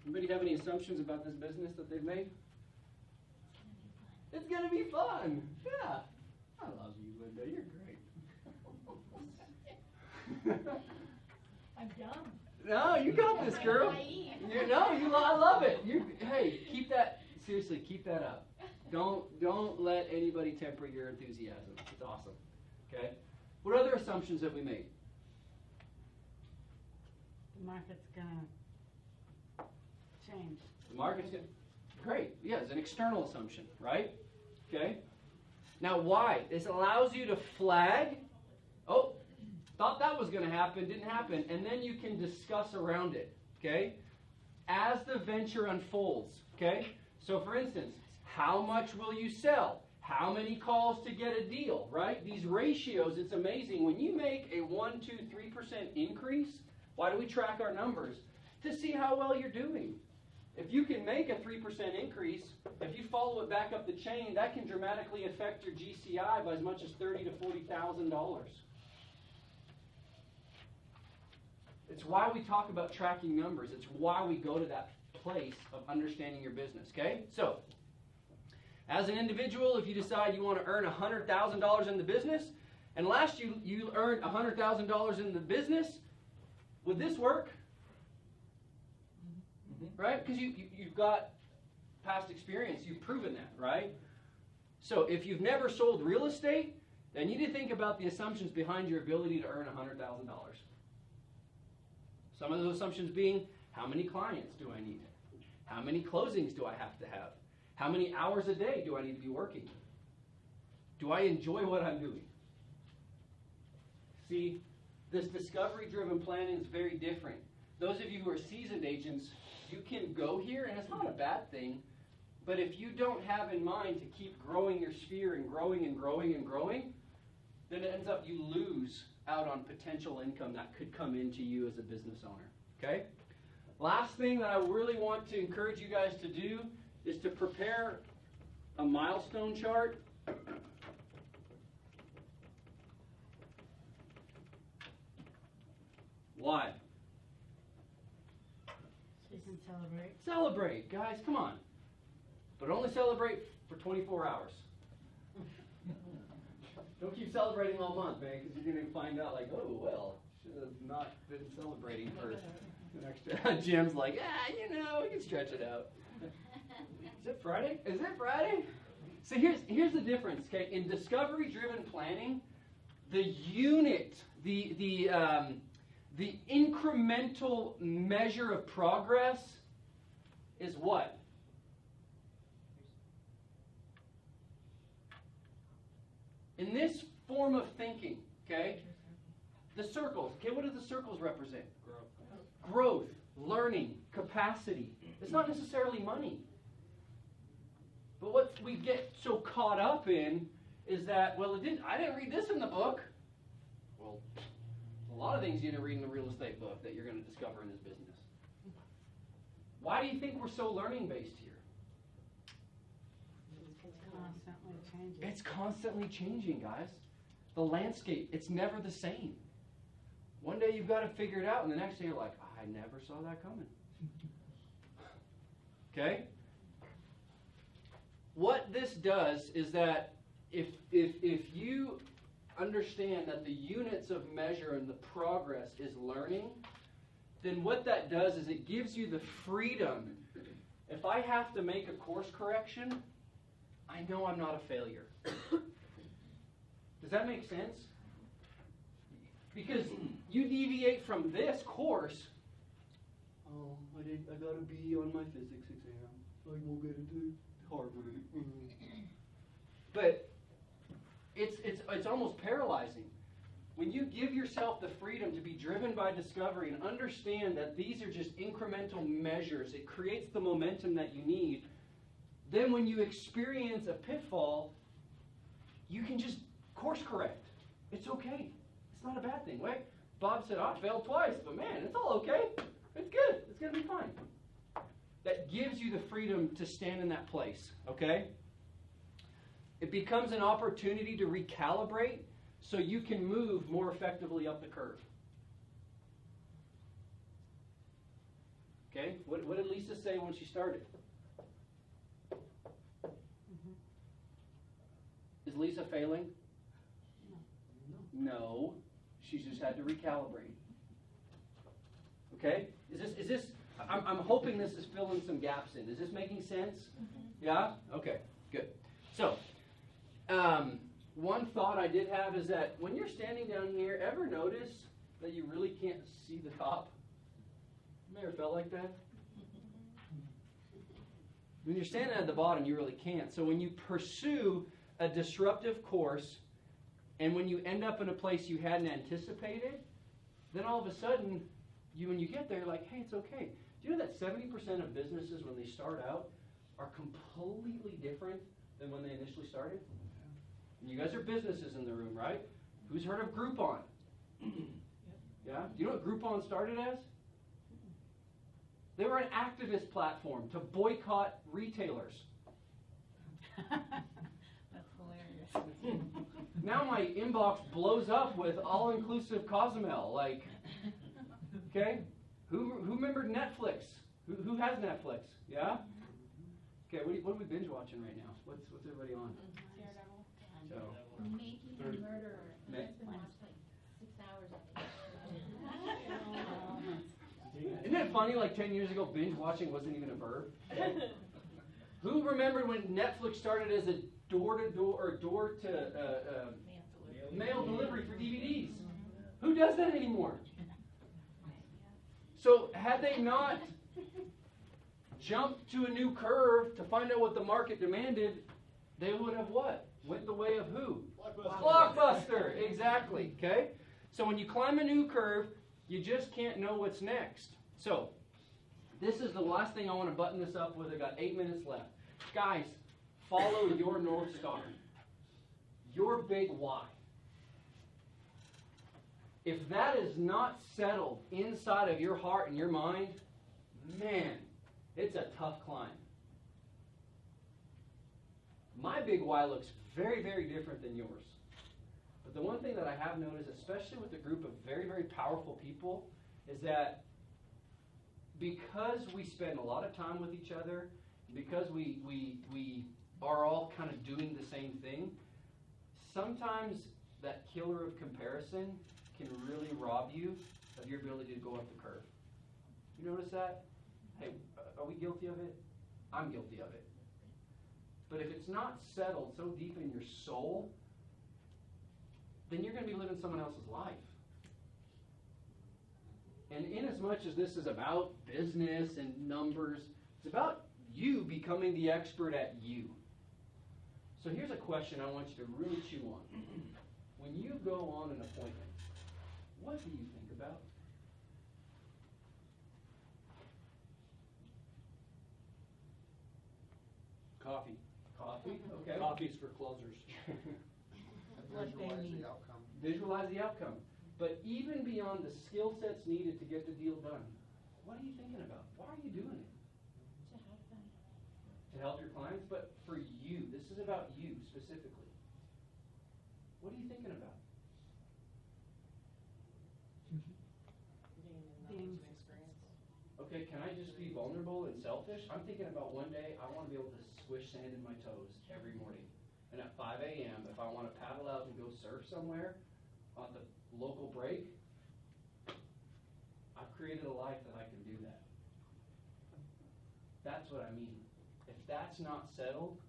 Anybody have any assumptions about this business that they've made? It's gonna be fun. Yeah. I love you, Linda. You're great.
I'm dumb.
No, you got this, girl. I love it. Hey, keep that. Seriously, keep that up. Don't let anybody temper your enthusiasm. It's awesome. Okay. What other assumptions have we made?
The market's gonna change.
The market's gonna. Great. Yeah, it's an external assumption, right? Okay. Now, why? This allows you to flag. Oh, thought that was going to happen, didn't happen, and then you can discuss around it. Okay. As the venture unfolds. Okay. So, for instance, how much will you sell? How many calls to get a deal? Right? These ratios. It's amazing when you make a 1, 2, 3% increase. Why do we track our numbers? To see how well you're doing. If you can make a 3% increase, if you follow it back up the chain, that can dramatically affect your GCI by as much as $30,000 to $40,000. It's why we talk about tracking numbers. It's why we go to that place of understanding your business. Okay? So, as an individual, if you decide you want to earn $100,000 in the business, and last you earned $100,000 in the business, would this work? Right? Because you've got past experience. You've proven that, right? So if you've never sold real estate, then you need to think about the assumptions behind your ability to earn $100,000. Some of those assumptions being, how many clients do I need? How many closings do I have to have? How many hours a day do I need to be working? Do I enjoy what I'm doing? See, this discovery-driven planning is very different. Those of you who are seasoned agents, you can go here, and it's not a bad thing, but if you don't have in mind to keep growing your sphere and growing and growing and growing, then it ends up you lose out on potential income that could come into you as a business owner. Okay? Last thing that I really want to encourage you guys to do is to prepare a milestone chart. Why?
So you can celebrate.
Celebrate, guys, come on. But only celebrate for 24 hours. Don't keep celebrating all month, man, because you're going to find out, like, oh, well, should have not been celebrating for the next. Jim's like, we can stretch it out. Is it Friday? Is it Friday? So here's the difference, okay? In discovery-driven planning, the unit, the incremental measure of progress is what? In this form of thinking, okay, the circles, okay, what do the circles represent? Growth, learning, capacity. It's not necessarily money. But what we get so caught up in is that, well, I didn't read this in the book. Well, a lot of things you didn't read in the real estate book that you're going to discover in this business. Why do you think we're so learning-based here?
Constantly changing.
It's constantly changing, guys. The landscape, it's never the same. One day you've got to figure it out, and the next day you're like, I never saw that coming. Okay? What this does is that if you understand that the units of measure and the progress is learning, then what that does is it gives you the freedom. If I have to make a course correction, I know I'm not a failure. Does that make sense? Because you deviate from this course. Oh, I got a B on my physics exam. I won't get into Harvard. But it's almost paralyzing. When you give yourself the freedom to be driven by discovery and understand that these are just incremental measures, it creates the momentum that you need, then when you experience a pitfall, you can just course correct. It's okay. It's not a bad thing, right? Bob said, I failed twice, but man, it's all okay. It's good. It's going to be fine. That gives you the freedom to stand in that place, okay? It becomes an opportunity to recalibrate so you can move more effectively up the curve. Okay? What did Lisa say when she started? Is Lisa failing? No. She's just had to recalibrate. Okay? Is this I'm hoping this is filling some gaps in. Is this making sense? Yeah? Okay, good. So, one thought I did have is that when you're standing down here, ever notice that you really can't see the top? You ever felt like that? When you're standing at the bottom, you really can't. So when you pursue a disruptive course, and when you end up in a place you hadn't anticipated, then all of a sudden, when you get there, like, hey, it's okay. Do you know that 70% of businesses, when they start out, are completely different than when they initially started? And you guys are businesses in the room, right? Who's heard of Groupon? Yeah? Do you know what Groupon started as? They were an activist platform to boycott retailers.
That's hilarious.
Now my inbox blows up with all-inclusive Cozumel. Like, okay? Who remembered Netflix? Who has Netflix? Yeah? Okay, what are we binge watching right now? What's everybody on?
Daredevil.
So,
Making a Murderer. My husband watched like 6 hours of it.
isn't it funny, like 10 years ago, binge watching wasn't even a verb? Who remembered when Netflix started as a door to mail delivery for DVDs? Who does that anymore? So had they not jumped to a new curve to find out what the market demanded, they would have what? Went the way of who? Blockbuster. Exactly. Okay? So when you climb a new curve, you just can't know what's next. So this is the last thing I want to button this up with. I got 8 minutes left. Guys, follow your North Star. Your big why. If that is not settled inside of your heart and your mind, man, it's a tough climb. My big why looks very, very different than yours. But the one thing that I have noticed, especially with a group of very, very powerful people, is that because we spend a lot of time with each other, because we are all kind of doing the same thing, sometimes that killer of comparison can really rob you of your ability to go up the curve. You notice that? Hey, are we guilty of it? I'm guilty of it. But if it's not settled so deep in your soul, then you're going to be living someone else's life. And in as much as this is about business and numbers, it's about you becoming the expert at you. So here's a question I want you to really chew on. When you go on an appointment, what do you think about?
Coffee.
Coffee? Okay.
Coffee's for closers.
Visualize the outcome.
Visualize the outcome. But even beyond the skill sets needed to get the deal done, what are you thinking about? Why are you doing it?
To help them.
To help your clients? But for you, this is about you specifically. What are you thinking about? Okay, can I just be vulnerable and selfish? I'm thinking about one day I want to be able to swish sand in my toes every morning. And at 5 a.m., if I want to paddle out and go surf somewhere on the local break, I've created a life that I can do that. That's what I mean. If that's not settled,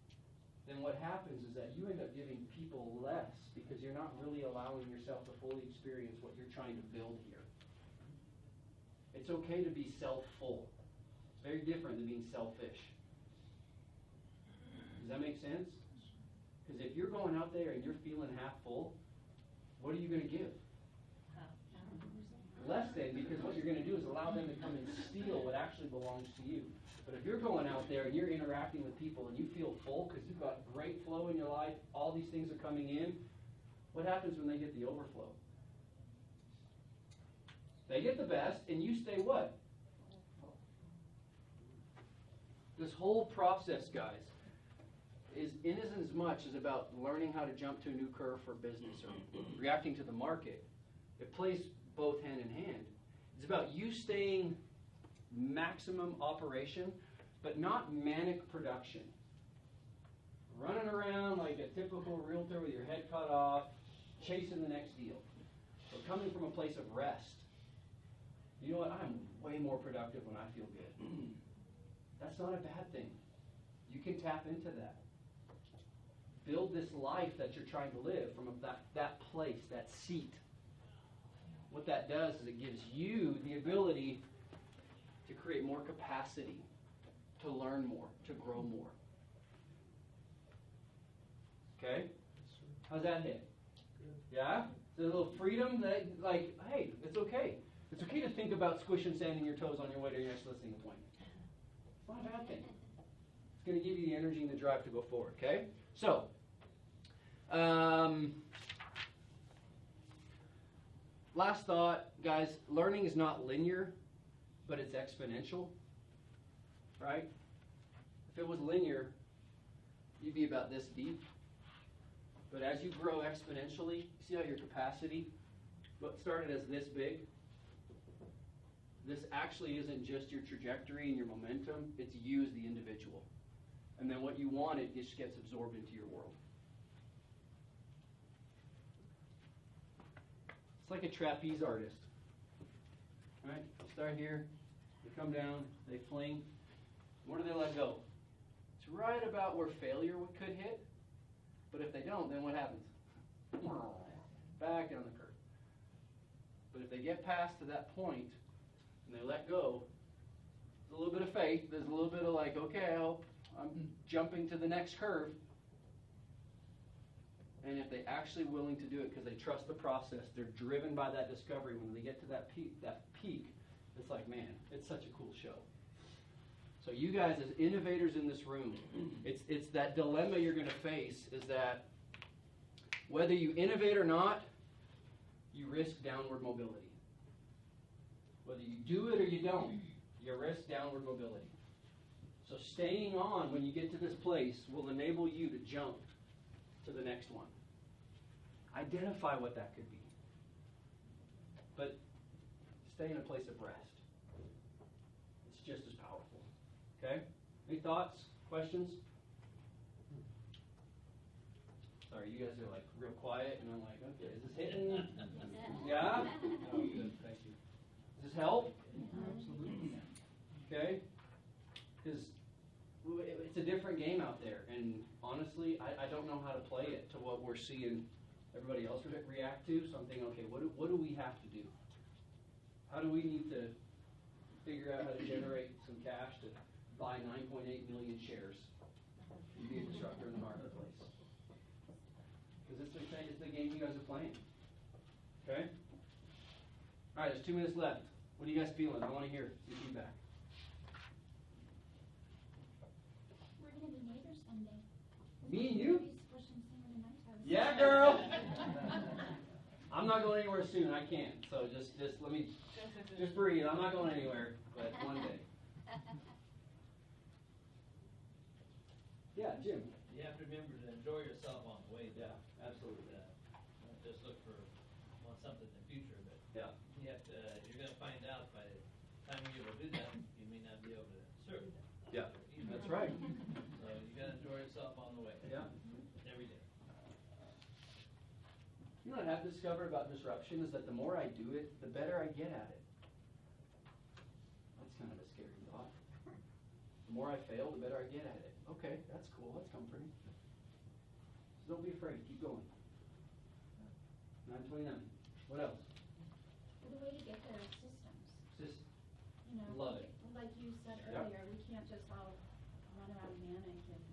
then what happens is that you end up giving people less because you're not really allowing yourself to fully experience what you're trying to build here. It's okay to be self-full. It's very different than being selfish. Does that make sense? Because if you're going out there and you're feeling half full, what are you going to give? less than, because what you're gonna do is allow them to come and steal what actually belongs to you. But if you're going out there and you're interacting with people and you feel full because you've got great flow in your life, all these things are coming in, what happens when they get the overflow? They get the best, and you stay what? This whole process, guys, isn't as much as about learning how to jump to a new curve for business or reacting to the market. It plays both hand in hand. It's about you staying maximum operation, but not manic production. Running around like a typical realtor with your head cut off, chasing the next deal. But coming from a place of rest. You know what? I'm way more productive when I feel good. That's not a bad thing. You can tap into that. Build this life that you're trying to live from that place, that seat. What that does is it gives you the ability to create more capacity, to learn more, to grow more. Okay? How's that hit? Yeah? There's a little freedom that, like, hey, it's okay. It's okay to think about squishing sand in your toes on your way to your next listening appointment. It's not a bad thing. It's going to give you the energy and the drive to go forward, okay? So, last thought, guys, learning is not linear, but it's exponential, right? If it was linear, you'd be about this deep. But as you grow exponentially, see how your capacity, what started as this big, this actually isn't just your trajectory and your momentum, it's you as the individual. And then what you wanted just gets absorbed into your world. It's like a trapeze artist. Right? Start here, they come down, they fling. Where do they let go? It's right about where failure could hit. But if they don't, then what happens? Back down the curve. But if they get past to that point and they let go, there's a little bit of faith. There's a little bit of like, okay, I'm jumping to the next curve. And if they're actually willing to do it because they trust the process, they're driven by that discovery. When they get to that peak, it's like, man, it's such a cool show. So you guys as innovators in this room, it's that dilemma you're going to face is that whether you innovate or not, you risk downward mobility. Whether you do it or you don't, you risk downward mobility. So staying on when you get to this place will enable you to jump to the next one. Identify what that could be. But stay in a place of rest. It's just as powerful. Okay? Any thoughts? Questions? Sorry, you guys are like real quiet, and I'm like, okay, is this hitting? Yeah? Oh, good, thank you. Does this help?
Absolutely.
Okay? Because it's a different game out there, and honestly, I don't know how to play it to what we're seeing everybody else react to, so I'm thinking, okay, what do we have to do? How do we need to figure out how to generate some cash to buy 9.8 million shares and be a disruptor in the marketplace? Because it's the game you guys are playing. Okay? All right, there's 2 minutes left. What are you guys feeling? I want to hear your feedback.
We're gonna be neighbors someday.
Me and you?
Squishing sand in my toes.
Yeah, girl. I'm not going anywhere soon. I can't. So just let me just breathe. I'm not going anywhere, but one day. Yeah, Jim.
You have to remember to enjoy yourself on the way down.
Absolutely.
Don't just look for something in the future, but
Yeah.
you have to. You're going to find out by the time you're able to do that, you may not be able to serve that.
Yeah. That's right.
So you got to enjoy yourself on the way.
Yeah.
Every day.
You know what I've discovered about disruption is that the more I do it, the better I get at it. That's kind of a scary thought. The more I fail, the better I get at it. Okay, that's cool. That's comforting. So don't be afraid. Keep going. 9:29. What else?
Well, the way to get there is systems.
Just
You know,
love it.
like you said
Yeah.
earlier, we can't just all run around manic and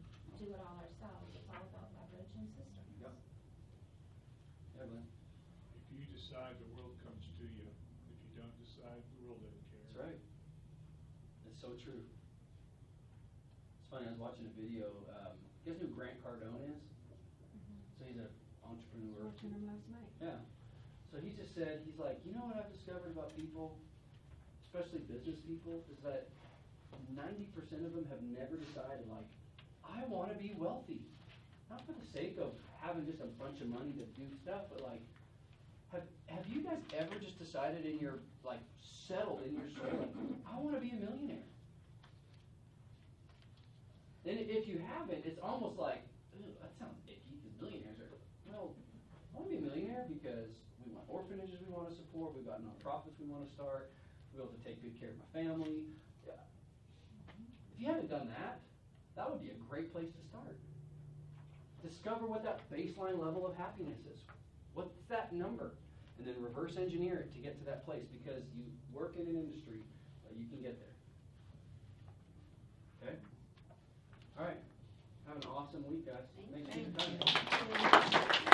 do it all ourselves. It's all about leverage and systems.
Yep. Yeah, Glenn.
If you decide the world comes to you, if you don't inside, the world didn't care.
That's right. It's so true. It's funny, I was watching a video, you guys know who Grant Cardone is? So he's an entrepreneur.
Watching him last night.
Yeah. So he just said, he's like, you know what I've discovered about people, especially business people, is that 90% of them have never decided, like, I want to be wealthy. Not for the sake of having just a bunch of money to do stuff, but like, have you guys ever just decided in your, like, settled in your soul, like, I want to be a millionaire? And if you haven't, it's almost like, ugh, that sounds icky, because millionaires are, well, I want to be a millionaire because we want orphanages we want to support, we've got nonprofits we want to start, we're able to take good care of my family. Yeah. If you haven't done that, that would be a great place to start. Discover what that baseline level of happiness is. What's that number? And then reverse engineer it to get to that place, because you work in an industry, you can get there. Okay? All right. Have an awesome week, guys. Thanks for your time.